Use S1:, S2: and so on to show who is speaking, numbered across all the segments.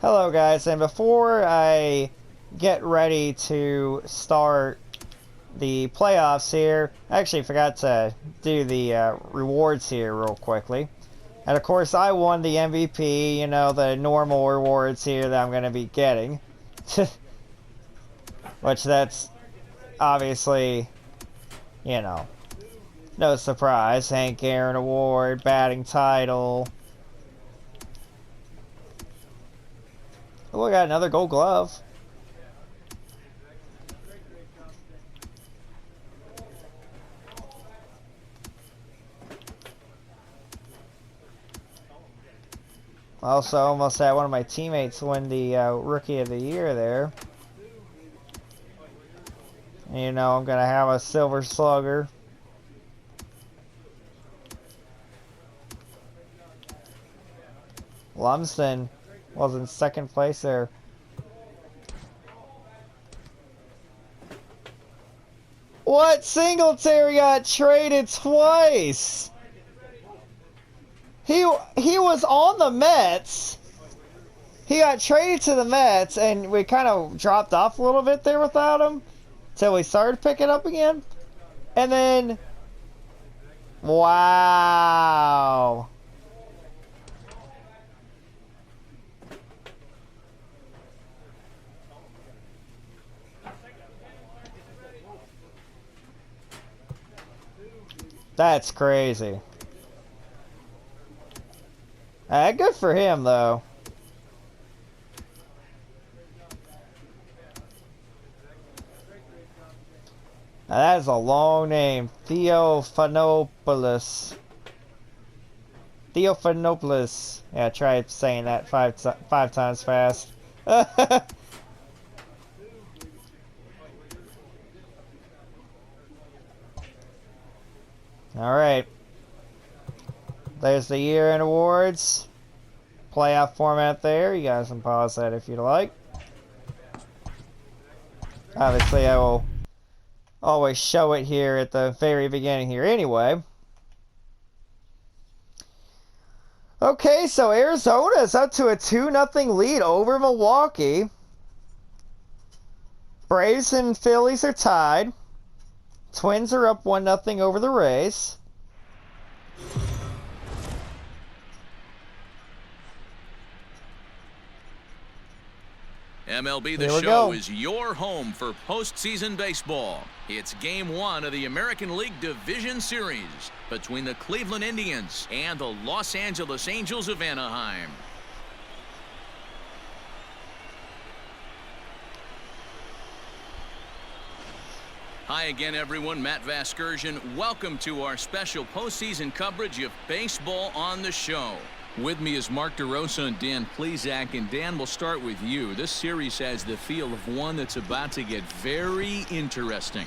S1: Hello guys, and before I get ready to start the playoffs here, I actually forgot to do the rewards here real quickly. And of course I won the MVP, you know, the normal rewards here that I'm going to be getting. Which that's obviously, you know, no surprise. Hank Aaron Award, batting title. Oh, we got another gold glove. Also, almost had one of my teammates win the Rookie of the Year there. And, you know, I'm going to have a Silver Slugger. Lumsden was in second place there. What? Singletary got traded twice. He was on the Mets. He got traded to the Mets, and we kind of dropped off a little bit there without him till we started picking up again. And then, wow. That's crazy. Good for him, though. Now, that is a long name. Theophanopoulos. Theophanopoulos. Yeah, try saying that five times fast. Alright. There's the year-end awards. Playoff format there. You guys can pause that if you'd like. Obviously, I will always show it here at the very beginning here anyway. Okay, so Arizona is up to a 2-0 lead over Milwaukee. Braves and Phillies are tied. Twins are up 1-0 over the Rays.
S2: MLB The Show is your home for postseason baseball. It's Game 1 of the American League Division Series between the Cleveland Indians and the Los Angeles Angels of Anaheim. Hi again, everyone. Matt Vasgersian. Welcome to our special postseason coverage of Baseball on the Show. With me is Mark DeRosa and Dan Plesac. And Dan, we'll start with you. This series has the feel of one that's about to get very interesting.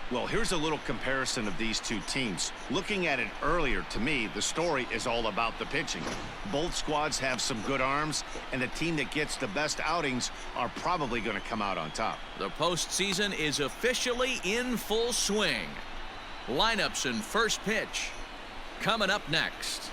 S3: Well, here's a little comparison of these two teams. Looking at it earlier, to me, the story is all about the pitching. Both squads have some good arms, and the team that gets the best outings are probably going to come out on top.
S2: The postseason is officially in full swing. Lineups and first pitch coming up next.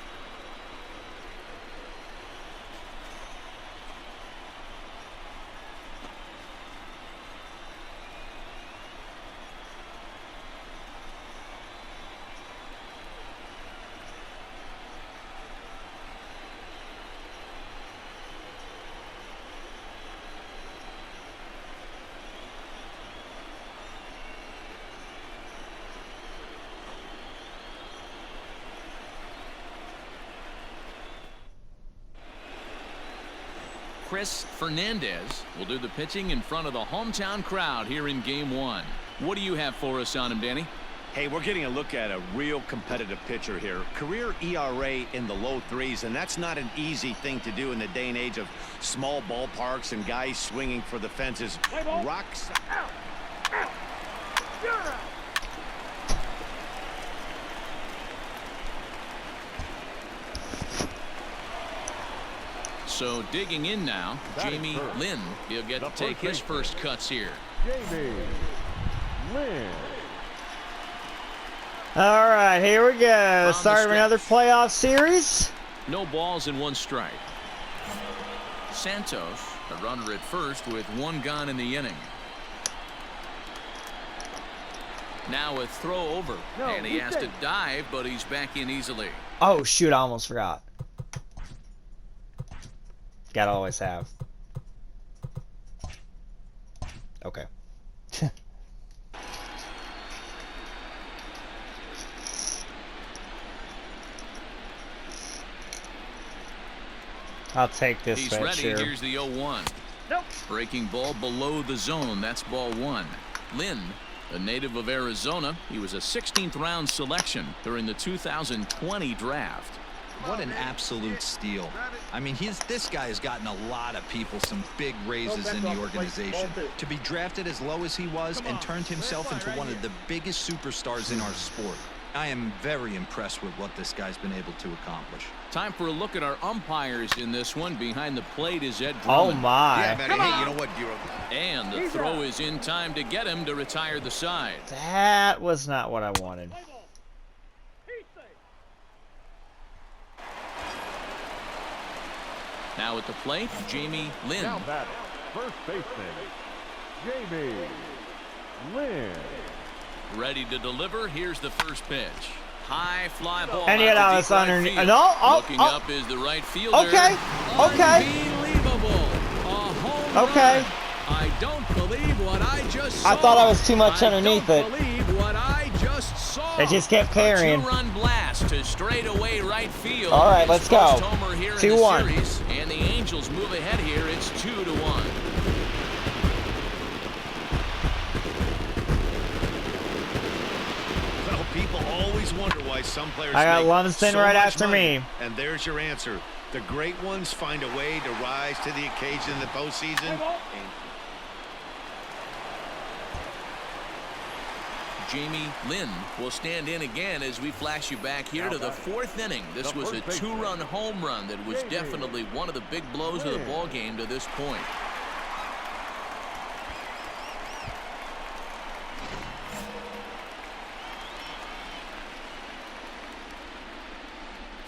S2: Chris Fernandez will do the pitching in front of the hometown crowd here in Game 1. What do you have for us on him, Danny?
S3: Hey, we're getting a look at a real competitive pitcher here. Career ERA in the low 3s, and that's not an easy thing to do in the day and age of small ballparks and guys swinging for the fences. Rocks. Out. Out.
S2: So digging in now, Jamie Lynn. He'll get to take his first cuts here.
S4: Jamie Lynn.
S1: All right, here we go. Start of another playoff series.
S2: No balls and one strike. Santos, a runner at first with 1 gone in the inning. Now a throw over, and he has to dive, but he's back in easily.
S1: Oh, shoot, I almost forgot. Gotta always have. Okay. I'll take this
S2: He's
S1: pitch
S2: ready.
S1: here.
S2: Here's the 0-1.
S5: Nope.
S2: Breaking ball below the zone. That's ball 1. Lynn, a native of Arizona, he was a 16th round selection during the 2020 draft.
S6: What an absolute steal. I mean, this guy has gotten a lot of people some big raises in the organization. To be drafted as low as he was and turned himself into one of the biggest superstars in our sport. I am very impressed with what this guy's been able to accomplish.
S2: Time for a look at our umpires in this one. Behind the plate is Ed
S1: Oh
S2: Drummond.
S1: my.
S3: Yeah, man. Hey, you know what?
S2: And the throw is in time to get him to retire the side.
S1: That was not what I wanted.
S2: Now at the plate, Jamie Lynn.
S4: Now batting, first baseman, Jamie Lynn.
S2: Ready to deliver. Here's the first pitch. High fly ball.
S1: And yet
S2: out to
S1: I was
S2: deep right
S1: underneath.
S2: field.
S1: No,
S2: Looking up is the right fielder.
S1: Okay.
S2: Unbelievable. A home
S1: Okay.
S2: run. I don't believe what I just saw.
S1: I thought I was too much underneath
S2: I
S1: it.
S2: don't believe what I just saw.
S1: It just kept carrying.
S2: A 2-run blast to straightaway right field.
S1: All right,
S2: His
S1: let's go.
S2: first homer here in the
S1: 2-1.
S2: series, and the Angels move ahead here. It's 2-1.
S3: Well, people always wonder why some players
S1: I got
S3: make
S1: Lumsden
S3: so
S1: right
S3: much
S1: after
S3: money.
S1: me.
S3: And there's your answer. The great ones find a way to rise to the occasion in the postseason.
S2: Jamie Lynn will stand in again as we flash you back here to the 4th inning. This was a 2-run home run that was definitely one of the big blows of the ball game to this point.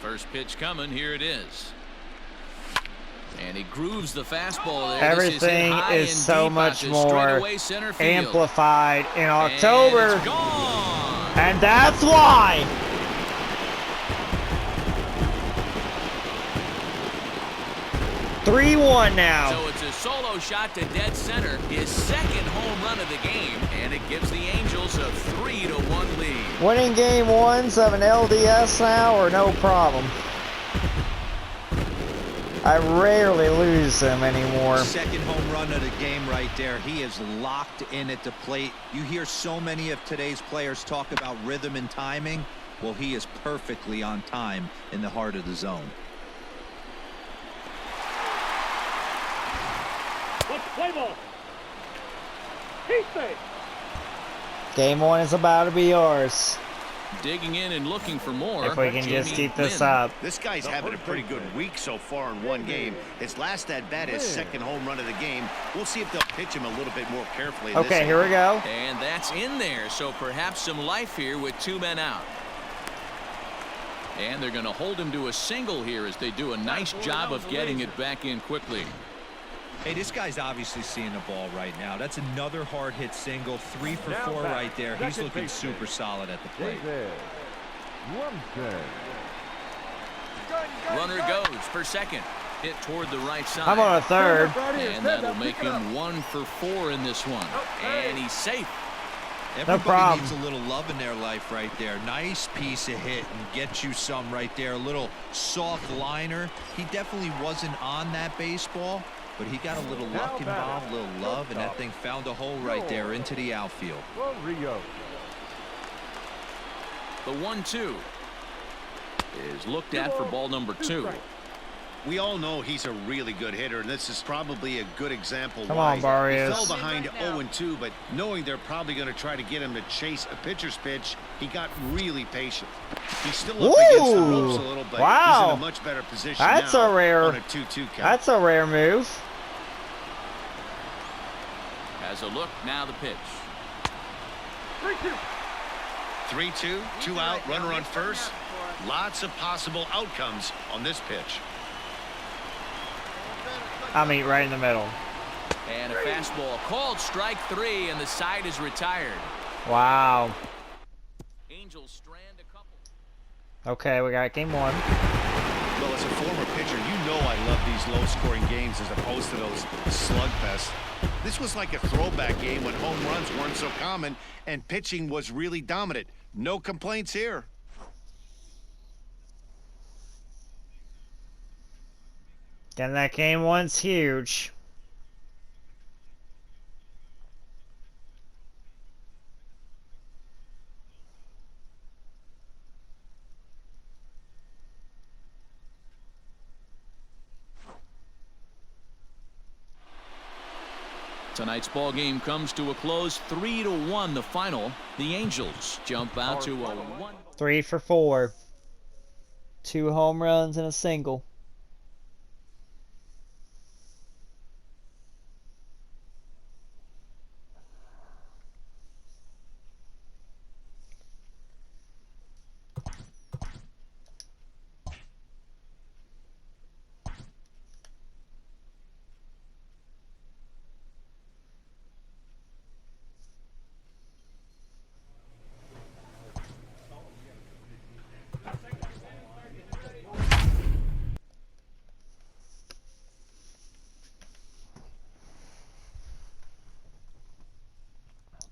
S2: First pitch coming. Here it is. And he grooves the fastball there.
S1: Everything
S2: is
S1: so much more
S2: center field.
S1: amplified in October.
S2: And it's gone.
S1: And that's why. (3-1) now.
S2: So it's a solo shot to dead center, his 2nd home run of the game, and it gives the Angels a 3-1 lead.
S1: Winning game 1s of an LDS now, or no problem. I rarely lose them anymore.
S6: Second home run of the game right there. He is locked in at the plate. You hear so many of today's players talk about rhythm and timing. Well, he is perfectly on time in the heart of the zone.
S5: Play ball.
S1: Game 1 is about to be yours.
S2: Digging in and looking for more.
S1: If we can just
S2: Jamie
S1: keep this
S2: Lynn.
S1: up.
S3: This guy's having a pretty good week so far in one game. His last at bat, his 2nd home run of the game. We'll see if they'll pitch him a little bit more carefully. in this
S1: Okay, here we go.
S2: And that's in there, so perhaps some life here with 2 men out. And they're going to hold him to a single here as they do a nice job of getting it back in quickly.
S6: Hey, this guy's obviously seeing the ball right now. That's another hard hit single. 3 for 4 right there. He's looking super solid at the plate.
S2: Runner goes for second. Hit toward the right side.
S1: I'm on a third.
S2: And that'll make him 1 for 4 in this one. And he's safe.
S6: Everybody
S1: problem.
S6: needs a little love in their life right there. Nice piece of hit and get you some right there. A little soft liner. He definitely wasn't on that baseball, but he got a little luck involved, a little love, and that thing found a hole right there into the outfield.
S2: The 1-2 is looked at for ball number 2.
S3: We all know he's a really good hitter, and this is probably a good example.
S1: Come
S3: why
S1: on, Barrios.
S3: He fell behind 0-2, but knowing they're probably going to try to get him to chase a pitcher's pitch, he got really patient. He's still up against the ropes a little, but he's in a much better position
S1: That's
S3: now
S1: a rare,
S3: on a 2-2 count.
S1: That's a rare move.
S2: As a look, now the pitch.
S3: 3-2, 2 out, runner on first. Lots of possible outcomes on this pitch.
S1: Right in the middle.
S2: And a fastball called strike 3, and the side is retired.
S1: Wow.
S2: Angels strand a couple.
S1: Okay, we got game 1.
S3: Well, as a former pitcher, you know I love these low-scoring games as opposed to those slugfests. This was like a throwback game when home runs weren't so common and pitching was really dominant. No complaints here.
S1: Getting that game 1's huge.
S2: Tonight's ball game comes to a close, 3-1 the final. The Angels jump out to a 1.
S1: 3 for 4. 2 home runs and a single.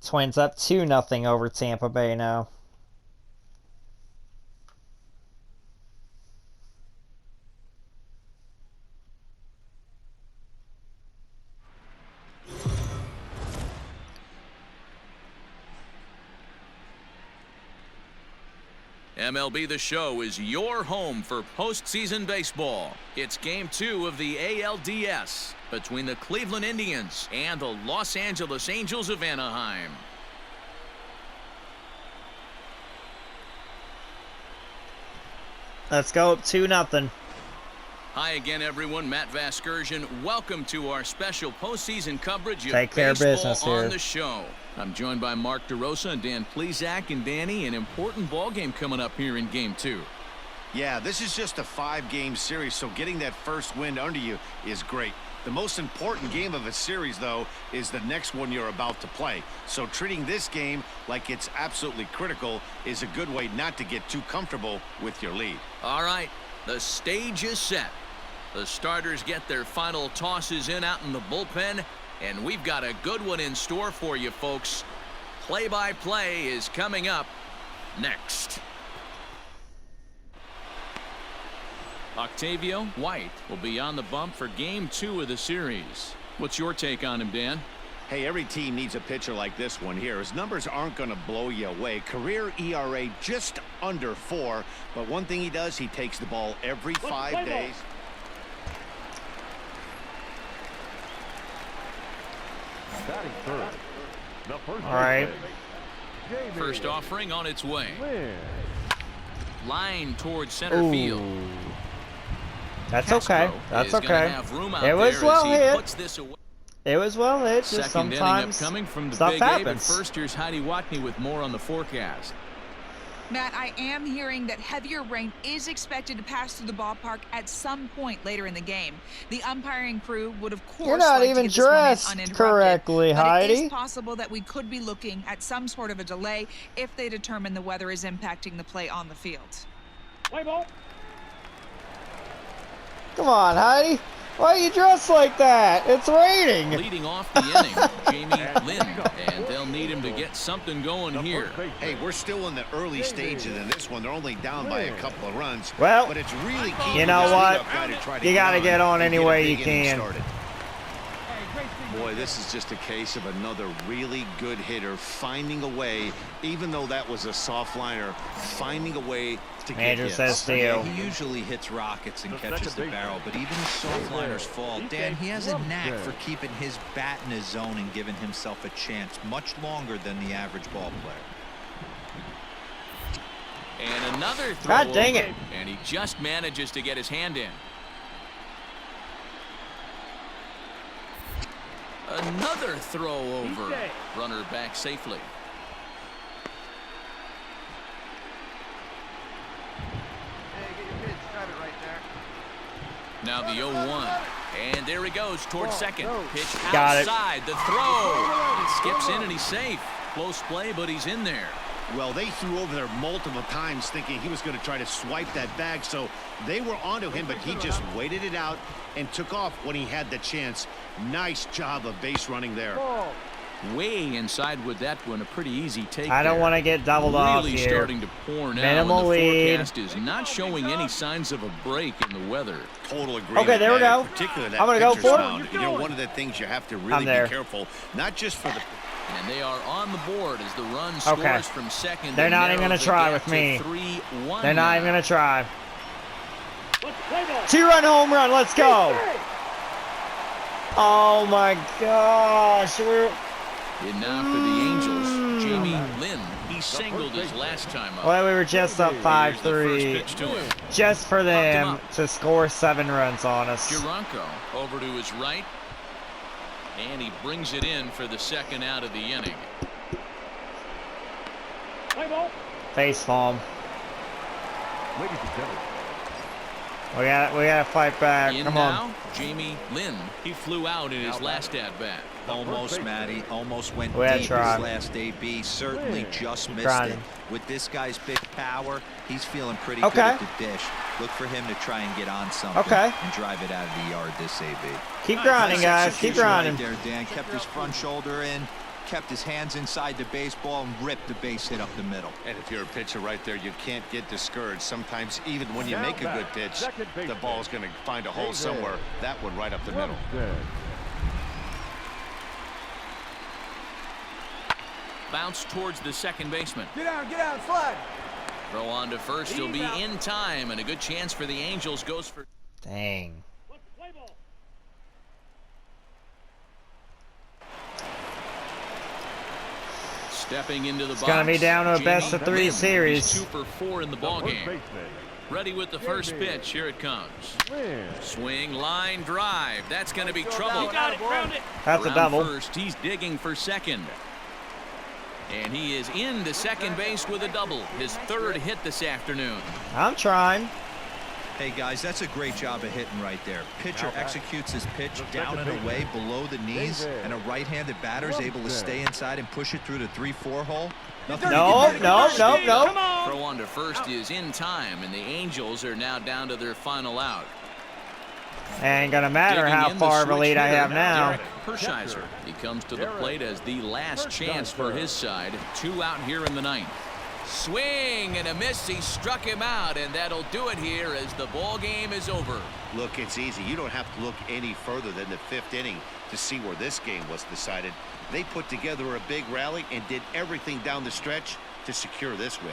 S1: Twins up 2-0 over Tampa Bay now.
S2: MLB The Show is your home for postseason baseball. It's Game 2 of the ALDS between the Cleveland Indians and the Los Angeles Angels of Anaheim.
S1: Let's go up 2-0.
S2: Hi again, everyone. Matt Vasgersian. Welcome to our special postseason coverage of
S1: Take care of
S2: baseball
S1: business
S2: on
S1: here.
S2: the show. I'm joined by Mark DeRosa and Dan Plesac, and Danny, an important ball game coming up here in Game 2.
S3: Yeah, this is just a 5-game series, so getting that first win under you is great. The most important game of a series, though, is the next one you're about to play. So treating this game like it's absolutely critical is a good way not to get too comfortable with your lead.
S2: All right, the stage is set. The starters get their final tosses in out in the bullpen, and we've got a good one in store for you, folks. Play-by-play is coming up next. Octavio White will be on the bump for Game 2 of the series. What's your take on him, Dan?
S3: Hey, every team needs a pitcher like this one here. His numbers aren't going to blow you away. Career ERA just under 4, but one thing he does, he takes the ball every 5 days.
S4: Batting third, the first
S1: All right.
S4: baseman, Jamie
S2: First offering on its way.
S4: Lynn.
S2: Line towards center
S1: Ooh.
S2: field.
S1: That's
S2: Castro
S1: okay. That's
S2: is gonna
S1: okay.
S2: have room out
S1: It was
S2: there
S1: well
S2: as he
S1: hit.
S2: puts this away.
S1: It was well hit. Just
S2: Second inning
S1: sometimes
S2: upcoming from the
S1: stuff
S2: Big A, but
S1: happens.
S2: first here's Heidi Watney with more on the forecast.
S5: Matt, I am hearing that heavier rain is expected to pass through the ballpark at some point later in the game. The umpiring crew would, of course,
S1: You're not
S5: like
S1: even
S5: to get this one in
S1: dressed
S5: uninterrupted,
S1: correctly,
S5: but it
S1: Heidi.
S5: is possible that we could be looking at some sort of a delay if they determine the weather is impacting the play on the field.
S4: Play ball.
S1: Come on, Heidi. Why are you dressed like that? It's raining.
S2: Leading off the inning, Jamie Lynn, and they'll need him to get something going here.
S3: Hey, we're still in the early stages in this one. They're only down by a couple of runs.
S1: Well,
S3: but it's really key.
S1: you know what? You got to
S3: get
S1: get on any
S3: a
S1: way you
S3: big inning
S1: can.
S3: started. Boy, this is just a case of another really good hitter finding a way, even though that was a soft liner, finding a way to get
S1: Andrew
S3: hits.
S1: says steal.
S6: He usually hits rockets and catches the barrel, but even his soft liners fall. Dan, he has a knack for keeping his bat in his zone and giving himself a chance much longer than the average ball player.
S2: And another throw
S1: God dang
S2: over,
S1: it.
S2: and he just manages to get his hand in. Another throw over. Runner back safely. Now the 0-1. And there he goes towards second. Pitch
S1: Got it.
S2: outside. The throw. It skips in and he's safe. Close play, but he's in there.
S3: Well, they threw over there multiple times thinking he was going to try to swipe that bag, so they were onto him, but he just waited it out and took off when he had the chance. Nice job of base running there.
S2: Way inside with that one, a pretty easy take.
S1: I don't want to get doubled off
S2: Really
S1: here.
S2: starting to pour now.
S1: Minimal
S2: and the
S1: lead.
S2: forecast is not showing any signs of a break in the weather.
S3: Total agreement.
S1: Okay, there we
S3: man.
S1: go.
S3: Particularly that
S1: I'm gonna go
S3: pitcher's
S1: for it.
S3: mound. You know, one of the things you have to
S1: I'm
S3: really
S1: there.
S3: be careful, not just for the...
S2: And they are on the board as the run scores
S1: Okay.
S2: from second.
S1: They're
S2: and
S1: not even
S2: narrows
S1: gonna
S2: the
S1: try
S2: gap
S1: with me.
S2: to 3-1
S1: They're not even
S2: now.
S1: going to try. 2-run home run. Let's go. Oh, my gosh.
S2: And now for the Angels, Jamie Lynn. He singled his last time up.
S1: Well, we were just up
S2: Here's the first
S1: 5-3.
S2: pitch to him.
S1: Just for them
S2: up.
S1: to score 7 runs on us.
S2: Duranko over to his right. And he brings it in for the second out of the inning.
S1: Face palm.
S4: Ladies and gentlemen,
S1: We gotta fight back.
S2: In
S1: Come
S2: now,
S1: on.
S2: Jamie Lynn. He flew out in his last at-bat.
S6: Almost, Matty. Almost went
S1: We had
S6: deep
S1: tried.
S6: his last AB. Certainly just missed
S1: Tried.
S6: it. With this guy's big power, he's feeling pretty
S1: Okay.
S6: good at the dish. Look for him to try and get on something
S1: Okay.
S6: and drive it out of the yard this AB.
S1: Keep grinding,
S6: Nice
S1: guys. Keep
S6: execution
S1: grinding.
S6: Right there, Dan. Kept his front shoulder in, kept his hands inside the baseball, and ripped the base hit up the middle.
S3: And if you're a pitcher right there, you can't get discouraged. Sometimes even when you make a good pitch, the ball's going to find a hole somewhere. That one right up the middle.
S2: Bounce towards the second baseman.
S4: Get out, slide.
S2: Throw on to first. He'll be in time, and a good chance for the Angels goes for...
S1: Dang.
S2: Stepping into the box.
S1: It's gonna be down to a
S2: Jamie
S1: best-of-3
S2: Lynn.
S1: series.
S2: He's 2 for 4 in the ball game. Ready with the first pitch. Here it comes. Swing, line, drive. That's going to be trouble.
S1: That's a
S2: Around
S1: double.
S2: first, he's digging for second. And he is into second base with a double. His third hit this afternoon.
S1: I'm trying.
S6: Hey, guys, that's a great job of hitting right there. Pitcher executes his pitch down and away below the knees, and a right-handed batter is able to stay inside and push it through the 3-4 hole. Nothing to
S1: No,
S6: get
S1: no,
S6: ready.
S1: no, no.
S2: Throw on to first is in time, and the Angels are now down to their final out.
S1: Ain't gonna matter
S2: Digging
S1: how
S2: in the
S1: far of a
S2: switch
S1: lead I
S2: hitter,
S1: have now.
S2: Derek Hershiser. He comes to the plate as the last chance for his side. 2 out here in the ninth. Swing and a miss. He struck him out, and that'll do it here as the ball game is over.
S3: Look, it's easy. You don't have to look any further than the 5th inning to see where this game was decided. They put together a big rally and did everything down the stretch to secure this win.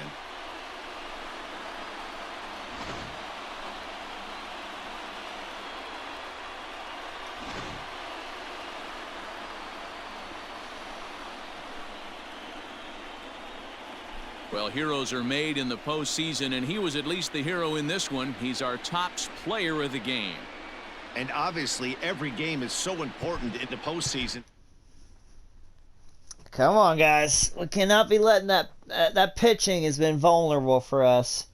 S2: Well, heroes are made in the postseason, and he was at least the hero in this one. He's our top player of the game.
S3: And obviously, every game is so important in the postseason.
S1: Come on, guys. We cannot be letting that pitching has been vulnerable for us.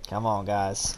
S1: Come on, guys.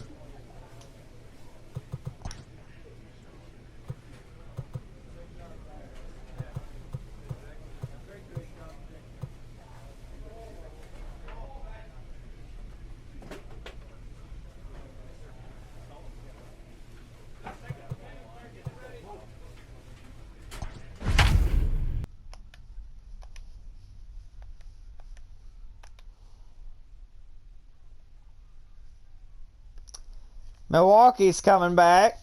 S1: Milwaukee's coming back.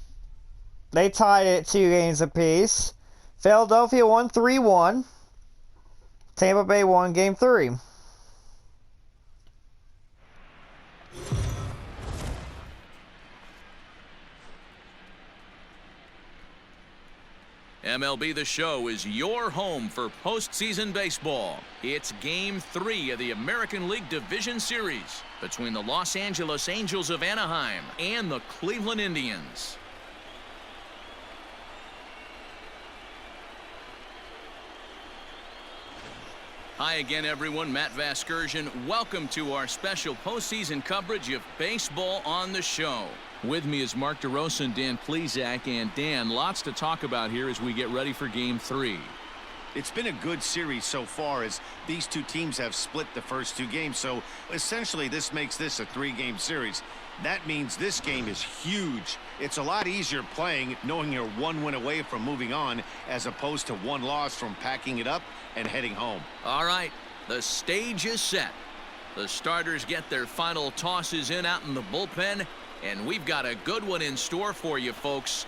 S1: They tied it 2 games apiece. Philadelphia won 3-1. Tampa Bay won game 3.
S2: MLB The Show is your home for postseason baseball. It's Game 3 of the American League Division Series between the Los Angeles Angels of Anaheim and the Cleveland Indians. Hi again, everyone. Matt Vasgersian. Welcome to our special postseason coverage of Baseball on the Show. With me is Mark DeRosa and Dan Plesac. And Dan, lots to talk about here as we get ready for Game 3.
S3: It's been a good series so far as these two teams have split the first two games. So essentially this makes this a 3-game series. That means this game is huge. It's a lot easier playing knowing you're 1 win away from moving on as opposed to 1 loss from packing it up and heading home.
S2: All right, the stage is set. The starters get their final tosses in out in the bullpen, and we've got a good one in store for you folks.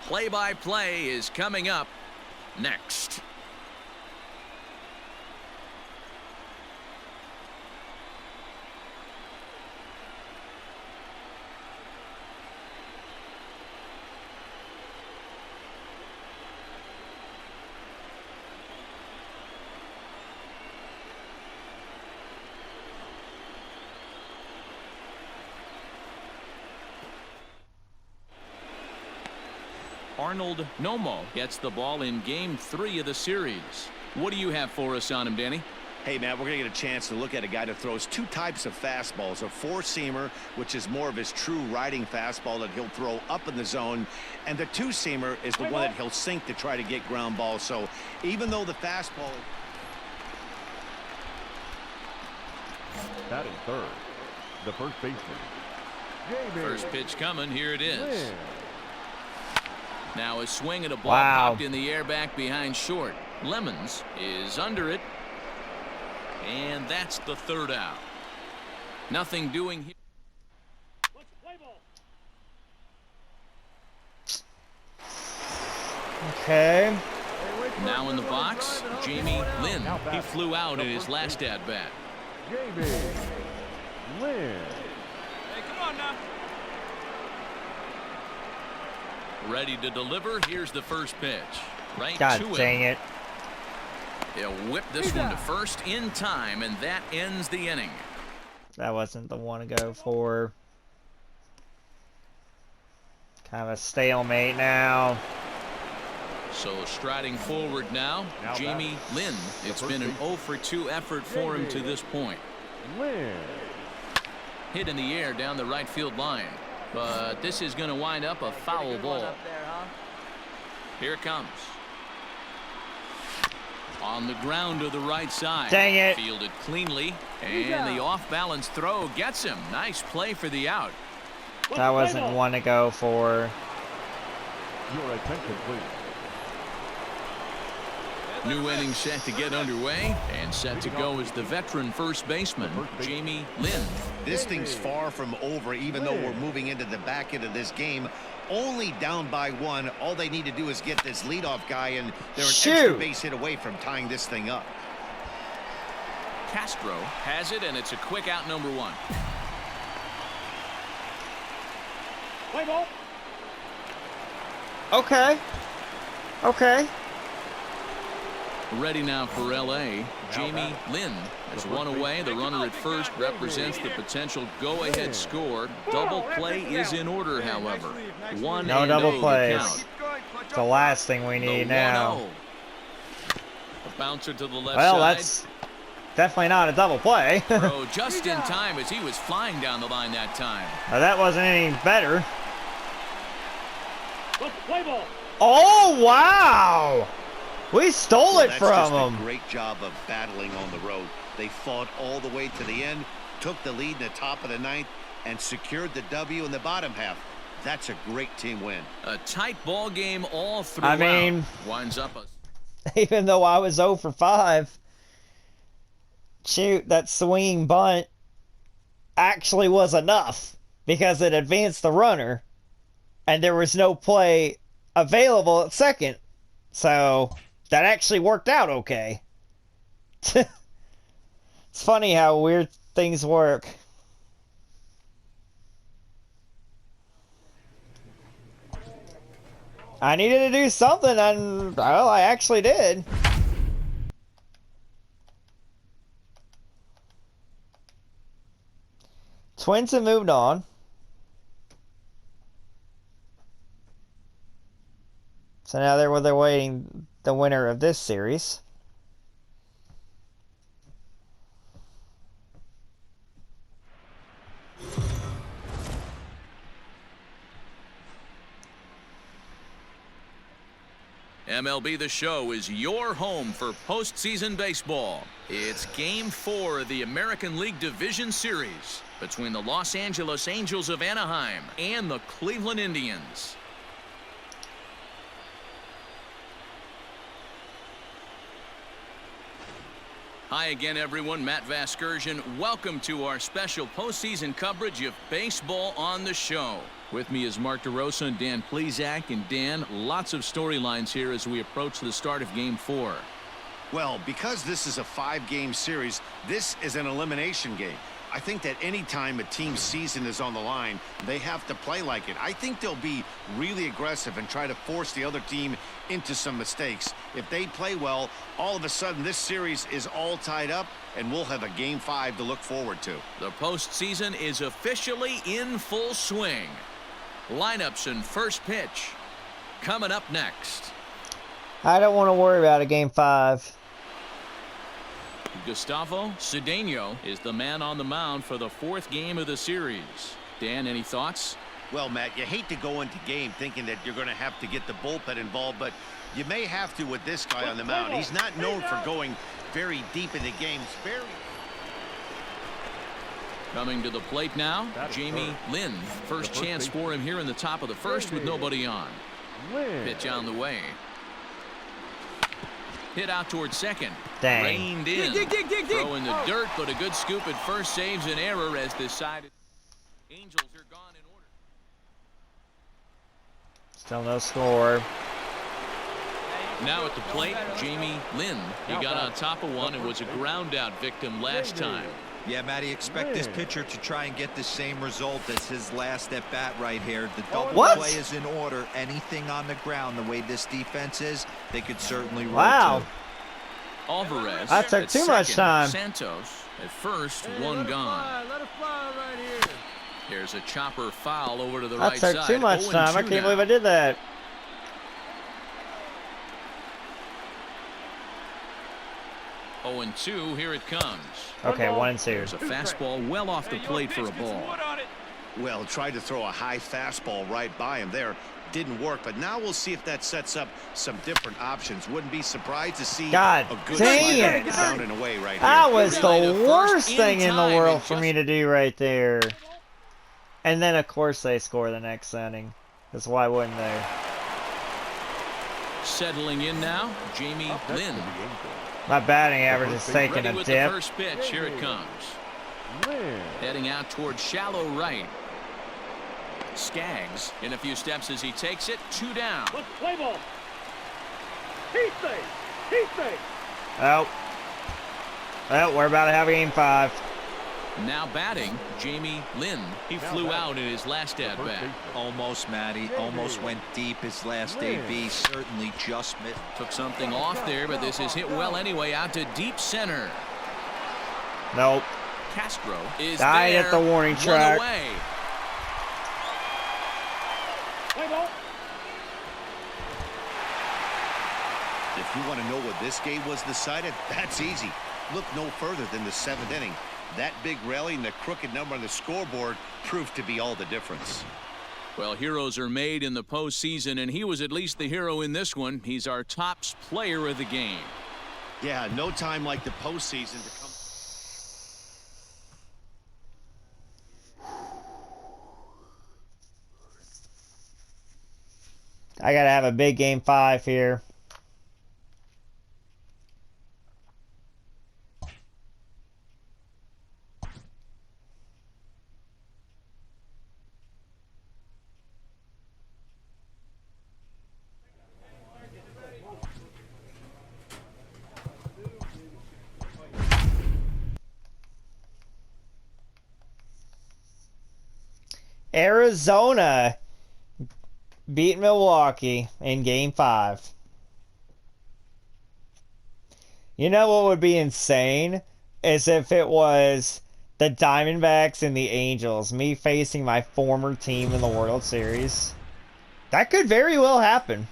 S2: Play-by-play is coming up next. Arnold Nomo gets the ball in Game 3 of the series. What do you have for us on him, Danny?
S3: Hey, Matt, we're going to get a chance to look at a guy that throws 2 types of fastballs. A 4-seamer, which is more of his true riding fastball that he'll throw up in the zone. And the 2-seamer is the one that he'll sink to try to get ground balls. So even though the fastball...
S4: Batting third, the first baseman, Jamie.
S2: First pitch coming. Here it is.
S4: Lynn.
S2: Now a swing and a ball
S1: Wow.
S2: popped in the air back behind short. Lemons is under it. And that's the 3rd out. Nothing doing here.
S1: Okay.
S2: Now in the box, Jamie Lynn. He flew out in his last at-bat.
S4: Jamie Lynn.
S2: Ready to deliver. Here's the first pitch. Right
S1: God
S2: to
S1: dang
S2: him.
S1: it.
S2: He'll whip this one to first in time, and that ends the inning.
S1: That wasn't the one to go for. Kind of a stalemate now.
S2: So striding forward now, Jamie Lynn. It's been an 0 for 2 effort for him to this point.
S4: Lynn.
S2: Hit in the air down the right field line. But this is going to wind up a foul ball. Here it comes. On the ground to the right side.
S1: Dang it.
S2: Fielded cleanly. And the off-balance throw gets him. Nice play for the out.
S1: That wasn't one to go for.
S4: Your attention, please.
S2: New inning set to get underway, and set to go is the veteran first baseman, Jamie Lynn.
S3: This thing's far from over, even though we're moving into the back end of this game. Only down by 1. All they need to do is get this leadoff guy, and they're an extra base hit away from tying this thing up.
S2: Castro has it, and it's a quick out, number 1.
S4: Play ball.
S1: Okay. Okay.
S2: Ready now for L.A. Jamie Lynn has one away. The runner at first represents the potential go-ahead score. Double play is in order, however. 1-0
S1: No double
S2: the
S1: plays.
S2: count.
S1: The last thing we
S2: The
S1: need now.
S2: 1-0. A bouncer to the left
S1: Well,
S2: side.
S1: that's definitely not a double play.
S2: Throw just in time as he was flying down the line that time.
S1: Now, that wasn't any better. Oh, wow! We stole it
S3: That's
S1: from
S3: just
S1: them.
S3: a great job of battling on the road. They fought all the way to the end, took the lead in the top of the 9th, and secured the W in the bottom half. That's a great team win.
S2: A tight ball game all throughout.
S1: I mean,
S2: winds up a
S1: even though I was 0 for 5, shoot, that swinging bunt actually was enough because it advanced the runner, and there was no play available at second. So that actually worked out okay. It's funny how weird things work. I needed to do something, and well, I actually did. Twins have moved on. So now they're waiting the winner of this series.
S2: MLB The Show is your home for postseason baseball. It's Game 4 of the American League Division Series between the Los Angeles Angels of Anaheim and the Cleveland Indians. Hi again, everyone. Matt Vasgersian. Welcome to our special postseason coverage of Baseball on the Show. With me is Mark DeRosa and Dan Plesac. And Dan, lots of storylines here as we approach the start of Game 4.
S3: Well, because this is a 5-game series, this is an elimination game. I think that any time a team's season is on the line, they have to play like it. I think they'll be really aggressive and try to force the other team into some mistakes. If they play well, all of a sudden this series is all tied up, and we'll have a Game 5 to look forward to.
S2: The postseason is officially in full swing. Lineups and first pitch coming up next.
S1: I don't want to worry about a Game 5.
S2: Gustavo Cedeno is the man on the mound for the 4th game of the series. Dan, any thoughts?
S3: Well, Matt, you hate to go into game thinking that you're going to have to get the bullpen involved, but you may have to with this guy on the mound. He's not known for going very deep into games.
S2: Coming to the plate now, Jamie Lynn. First chance for him here in the top of the first with nobody on. Pitch on the way. Hit out towards second.
S1: Dang.
S2: Reined in. Throw in the dirt, but a good scoop at first saves an error as decided. Angels are gone in order.
S1: Still no score.
S2: Now at the plate, Jamie Lynn. He got on top of one and was a ground out victim last time.
S6: Yeah, Matty, expect this pitcher to try and get the same result as his last at bat right here. The double play is in order. Anything on the ground, the way this defense is, they could certainly roll.
S1: Wow.
S2: Alvarez.
S1: That took too much time.
S2: Santos at first, one gone.
S4: Let it fly right here.
S2: There's a chopper foul over to the
S1: That
S2: right
S1: took
S2: side.
S1: too much
S2: 0-2
S1: time. I can't
S2: now.
S1: believe I did that.
S2: Oh, and 2, here it comes.
S1: Okay, 1-2.
S2: There's a fastball well off the plate for a ball.
S3: Well, tried to throw a high fastball right by him there. Didn't work, but now we'll see if that sets up some different options. Wouldn't be surprised to see
S1: God
S3: a good
S1: dang
S3: slider
S1: it.
S3: down and away right
S1: That
S3: here.
S1: was the worst
S2: in
S1: thing in the
S2: time
S1: world
S2: and
S1: for
S2: just-
S1: me to do right there. And then, of course, they score the next inning. Because why wouldn't they?
S2: Settling in now, Jamie Lynn.
S1: My batting average is taking
S2: Ready
S1: a
S2: with
S1: dip.
S2: the first pitch. Here it comes. Heading out towards shallow right. Skaggs in a few steps as he takes it. 2 down.
S4: Play ball. Heat thing.
S1: Oh. Well, we're about to have a Game 5.
S2: Now batting, Jamie Lynn. He flew out in his last at bat.
S6: Almost, Matty. Almost went deep his last AB. Certainly just missed.
S2: Took something off there, but this is hit well anyway. Out to deep center.
S1: Nope.
S2: Castro is
S1: Died
S2: there.
S1: at the warning
S2: One
S1: track.
S2: away.
S3: If you want to know what this game was decided, that's easy. Look no further than the 7th inning. That big rally and the crooked number on the scoreboard proved to be all the difference.
S2: Well, heroes are made in the postseason, and he was at least the hero in this one. He's our top player of the game.
S3: Yeah, no time like the postseason to come.
S1: I gotta have a big Game 5 here. Arizona beat Milwaukee in Game 5. You know what would be insane? Is if it was the Diamondbacks and the Angels, me facing my former team in the World Series. That could very well happen.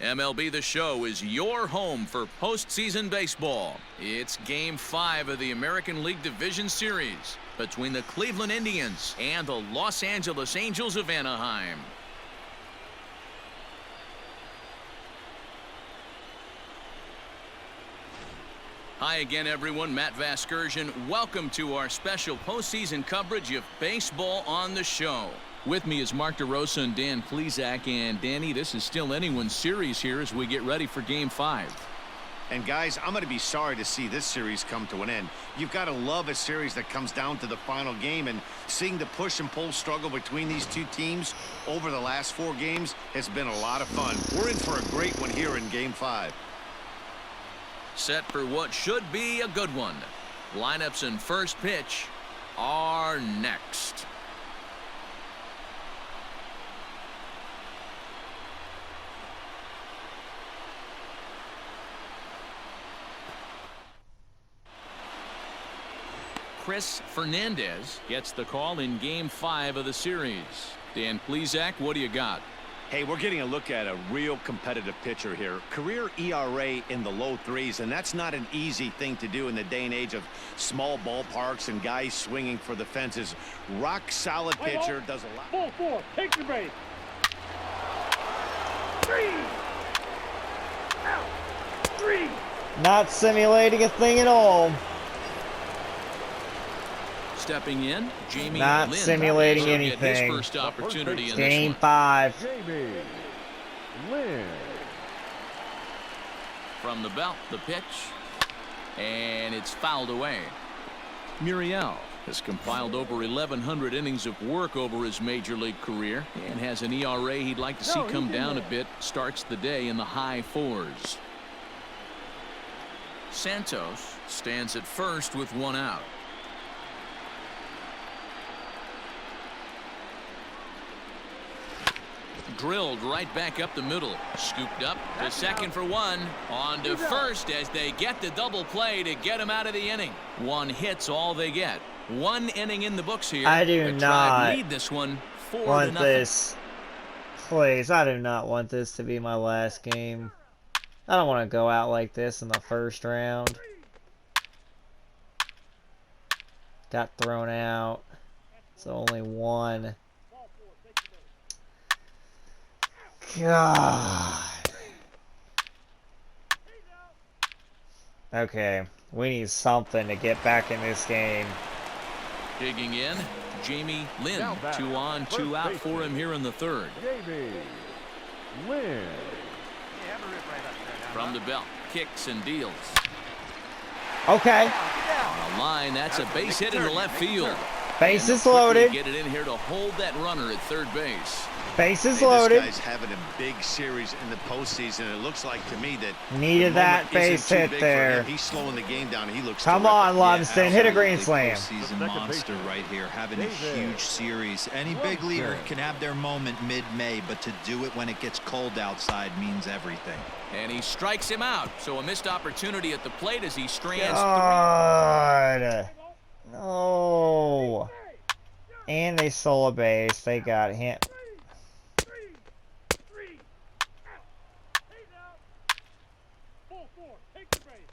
S2: MLB The Show is your home for postseason baseball. It's Game 5 of the American League Division Series between the Cleveland Indians and the Los Angeles Angels of Anaheim. Hi again, everyone. Matt Vasgersian. Welcome to our special postseason coverage of Baseball on the Show. With me is Mark DeRosa and Dan Plesac. And Danny, this is still anyone's series here as we get ready for Game 5.
S3: And guys, I'm going to be sorry to see this series come to an end. You've got to love a series that comes down to the final game, and seeing the push and pull struggle between these two teams over the last 4 games has been a lot of fun. We're in for a great one here in Game 5.
S2: Set for what should be a good one. Lineups and first pitch are next. Chris Fernandez gets the call in Game 5 of the series. Dan Plesac, what do you got?
S3: Hey, we're getting a look at a real competitive pitcher here. Career ERA in the low 3s, and that's not an easy thing to do in the day and age of small ballparks and guys swinging for the fences. Rock solid pitcher, does a lot.
S7: Ball 4, take your base. 3. Out. 3.
S1: Not simulating a thing at all.
S2: Stepping in, Jamie
S1: Not
S2: Lynn
S1: simulating
S2: will
S1: anything.
S2: get his first opportunity in
S1: Game
S2: this one.
S1: 5.
S4: Jamie Lynn.
S2: From the belt, the pitch, and it's fouled away. Muriel has compiled over 1,100 innings of work over his major league career and has an ERA he'd like to see come down a bit. Starts the day in the high 4s. Santos stands at first with 1 out. Drilled right back up the middle. Scooped up to second for 1. On to first as they get the double play to get him out of the inning. 1 hit's all they get. 1 inning in the books here.
S1: I do
S2: The Tribe
S1: not
S2: lead this one 4-0.
S1: Want this. Please, I do not want this to be my last game. I don't want to go out like this in the first round. Got thrown out. It's only 1. God. Okay, we need something to get back in this game.
S2: Digging in, Jamie Lynn. 2 on, 2 out for him here in the 3rd.
S4: Jamie Lynn.
S2: From the belt, kicks and deals.
S1: Okay,
S2: On a line, that's a base hit into left field.
S1: bases
S2: And they'll quickly
S1: loaded.
S2: Get it in here to hold that runner at 3rd base.
S1: Bases
S3: Hey,
S1: loaded.
S3: this guy's having a big series in the postseason. It looks like to me that
S1: Needed
S3: the
S1: that
S3: moment isn't
S1: base
S3: too
S1: hit
S3: big for
S1: there.
S3: him. He's slowing the game down. He looks
S1: Come
S3: terrific.
S1: on, Lumsden, hit a green
S6: Absolutely
S1: slam.
S6: Postseason
S4: Second
S6: monster
S4: baseman.
S6: right here, having a
S4: David
S6: huge series. Any big leaguer
S4: Lumsden.
S6: can have their moment mid-May, but to do it when it gets cold outside means everything.
S2: And he strikes him out. So a missed opportunity at the plate as he strands
S1: God. No. And they stole a base. They got him.
S7: 3. 3. Out. He's out. Ball 4, take your base.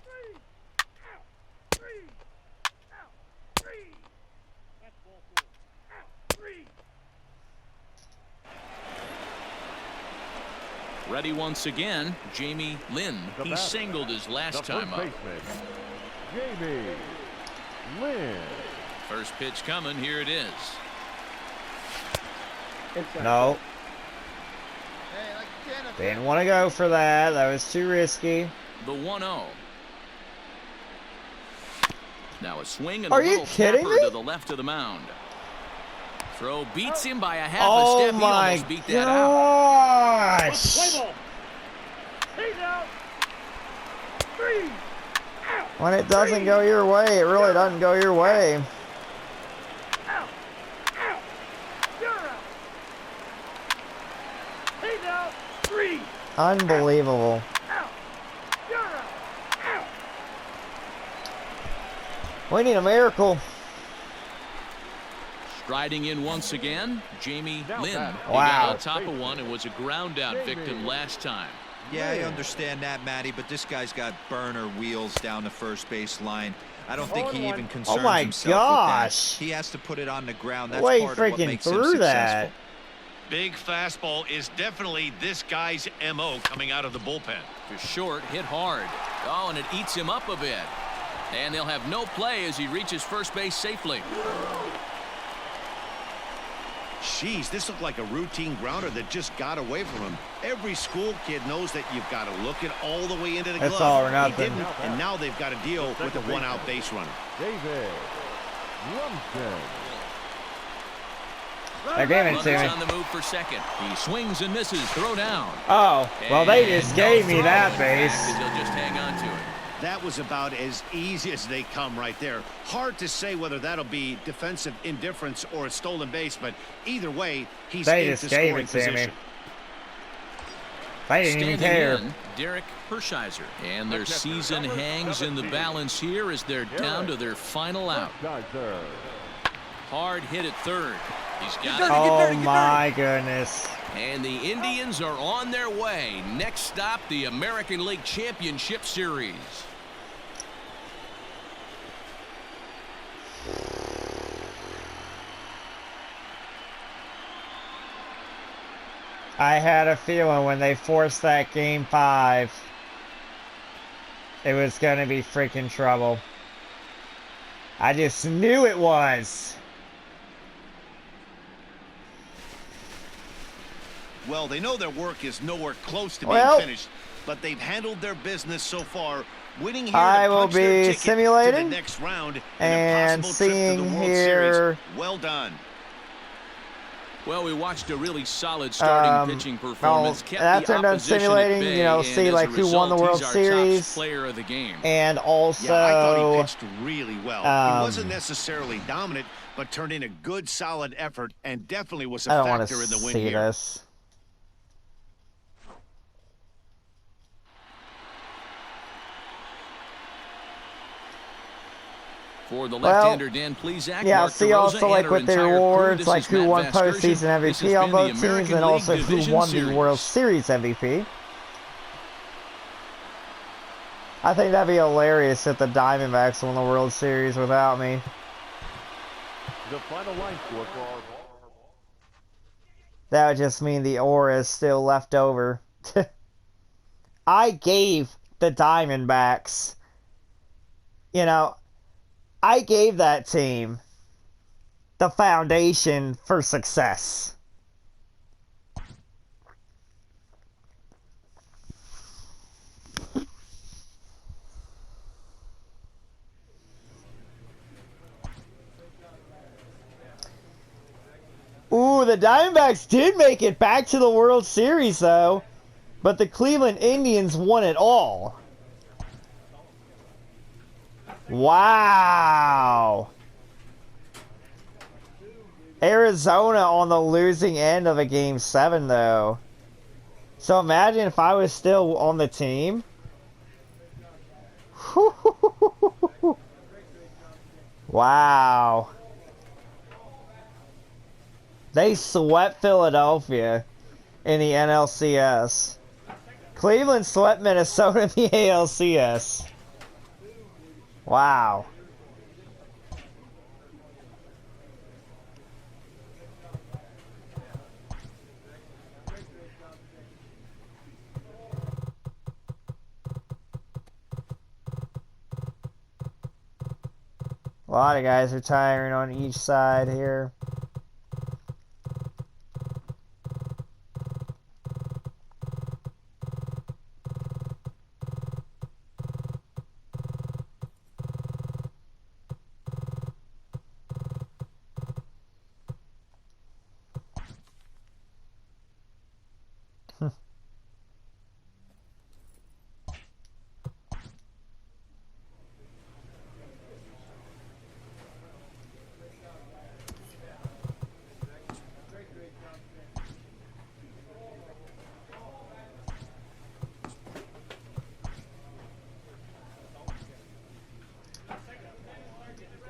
S7: 3. Out. 3. Out. 3. That's ball 4. Out. 3.
S2: Ready once again, Jamie Lynn.
S4: The
S2: He
S4: batter,
S2: singled his last
S4: the
S2: time
S4: first
S2: up.
S4: baseman, Jamie Lynn.
S2: First pitch coming. Here it is.
S1: No. Didn't want to go for that. That was too risky.
S2: The 1-0. Now a swing and
S1: Are
S2: a
S1: you
S2: little
S1: kidding
S2: tapper
S1: me?
S2: to the left of the mound. Throw beats him by a half a
S1: Oh
S2: step. He
S1: my
S2: almost beat that out.
S7: Play
S1: gosh.
S7: ball. He's out. 3. Out.
S1: When it doesn't go your way, it really doesn't go your way.
S7: Out. Out.
S1: Unbelievable.
S7: Out. You're out. Out.
S1: We need a miracle.
S2: Striding in once again, Jamie
S4: Now
S2: Lynn.
S4: back.
S2: He
S1: Wow.
S2: got on top of one and was a ground out
S4: Jamie.
S2: victim last time.
S6: Yeah, I understand that, Matty, but this guy's got burner wheels down the first base line. I don't think he even concerns
S1: my
S6: himself
S1: gosh.
S6: with that. He has to put it on the ground. That's
S1: Way
S6: part of what
S1: freaking
S6: makes him
S1: threw
S6: successful.
S1: that.
S3: Big fastball is definitely this guy's MO coming out of the bullpen.
S2: To short, hit hard. Oh, and it eats him up a bit. And they'll have no play as he reaches first base safely.
S3: Jeez, this looked like a routine grounder that just got away from him. Every school kid knows that you've got to look it all the way into the
S1: That's
S3: glove.
S1: all or
S3: He
S1: nothing.
S3: didn't, and now they've got to deal with a one-out base runner.
S4: David Lumsden.
S1: They're giving it to
S2: Runners
S1: me.
S2: on the move for second. He swings and misses. Throw down.
S1: Oh, well, they
S2: And
S1: just
S2: no
S1: gave me
S2: throw,
S1: that
S2: in fact,
S1: base.
S2: as he'll just hang on to it.
S3: That was about as easy as they come right there. Hard to say whether that'll be defensive indifference or a stolen base, but either way, he's
S1: They
S3: into
S1: just gave
S3: scoring
S1: it to me.
S3: position.
S1: They didn't even
S2: Standing
S1: care.
S2: in, Derek Hershiser. And their season hangs in the balance here as they're down to their final out.
S4: Hershiser.
S2: Hard hit at third. He's got it.
S1: Oh my goodness.
S2: And the Indians are on their way. Next stop, the American League Championship Series.
S1: I had a feeling when they forced that game 5, it was going to be freaking trouble. I just knew it was.
S3: Well, they know their work is nowhere close to being
S1: Well,
S3: finished, but they've handled their business so far. Winning here
S1: I
S3: to
S1: will
S3: punch their
S1: be
S3: ticket
S1: simulating
S3: to the next round
S1: and
S3: a possible trip to
S1: seeing
S3: the World
S1: here.
S3: Series. Well done.
S2: Well, we watched a really solid starting pitching performance. Kept
S1: after
S2: the
S1: I'm done
S2: opposition at
S1: simulating,
S2: bay,
S1: you know,
S2: and
S1: see
S2: as
S1: like
S2: a
S1: who won the
S2: result,
S1: World
S2: he's our top
S1: Series,
S2: player of the game.
S1: and also
S3: Yeah, I thought he pitched really well. He wasn't
S1: um,
S3: necessarily dominant, but turned in a good, solid effort and definitely was a
S1: I don't want to
S3: factor in the win
S1: see
S3: here.
S1: this.
S2: For the
S1: Well,
S2: left-hander, Dan Plesac,
S1: Yeah,
S2: Mark
S1: see
S2: DeRosa,
S1: also
S2: and
S1: like
S2: our
S1: with the
S2: entire crew.
S1: rewards,
S2: This
S1: like
S2: is
S1: who
S2: Matt
S1: won
S2: Vasgersian.
S1: postseason
S2: This has
S1: MVP
S2: been
S1: on
S2: the
S1: both teams,
S2: American
S1: and
S2: League
S1: also who
S2: Division
S1: won
S2: Series.
S1: the World Series MVP. I think that'd be hilarious if the Diamondbacks won the World Series without me.
S4: The final line score for our
S1: That would just mean the aura is still left over. I gave the Diamondbacks, you know, I gave that team the foundation for success. Ooh, the Diamondbacks did make it back to the World Series, though. But the Cleveland Indians won it all. Wow. Arizona on the losing end of a Game 7, though. So imagine if I was still on the team. Wow. They swept Philadelphia in the NLCS. Cleveland swept Minnesota in the ALCS. Wow. A lot of guys retiring on each side here.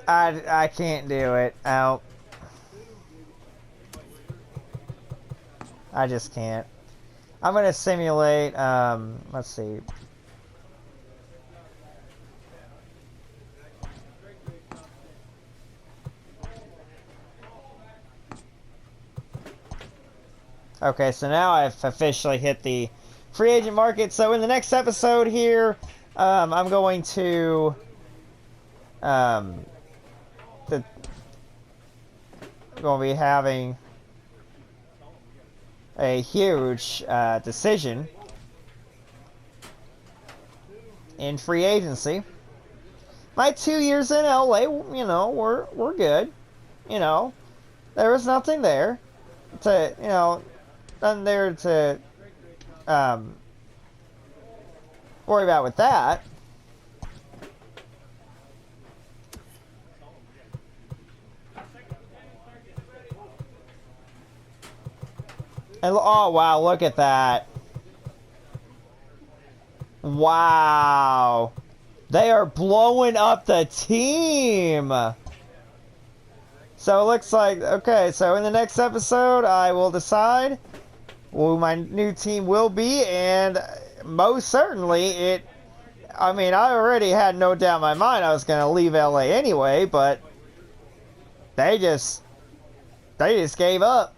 S1: I can't do it. Out. I just can't. I'm gonna simulate. Let's see. Okay, so now I've officially hit the free agent market. So in the next episode here, I'm going to going to be having a huge decision in free agency. My 2 years in LA, you know, we're good. You know, there was nothing there to, you know, nothing there to worry about with that. And, oh, wow, look at that. Wow. They are blowing up the team. So it looks like, okay, so in the next episode, I will decide who my new team will be, and most certainly I mean, I already had no doubt in my mind I was going to leave LA anyway, but they just gave up.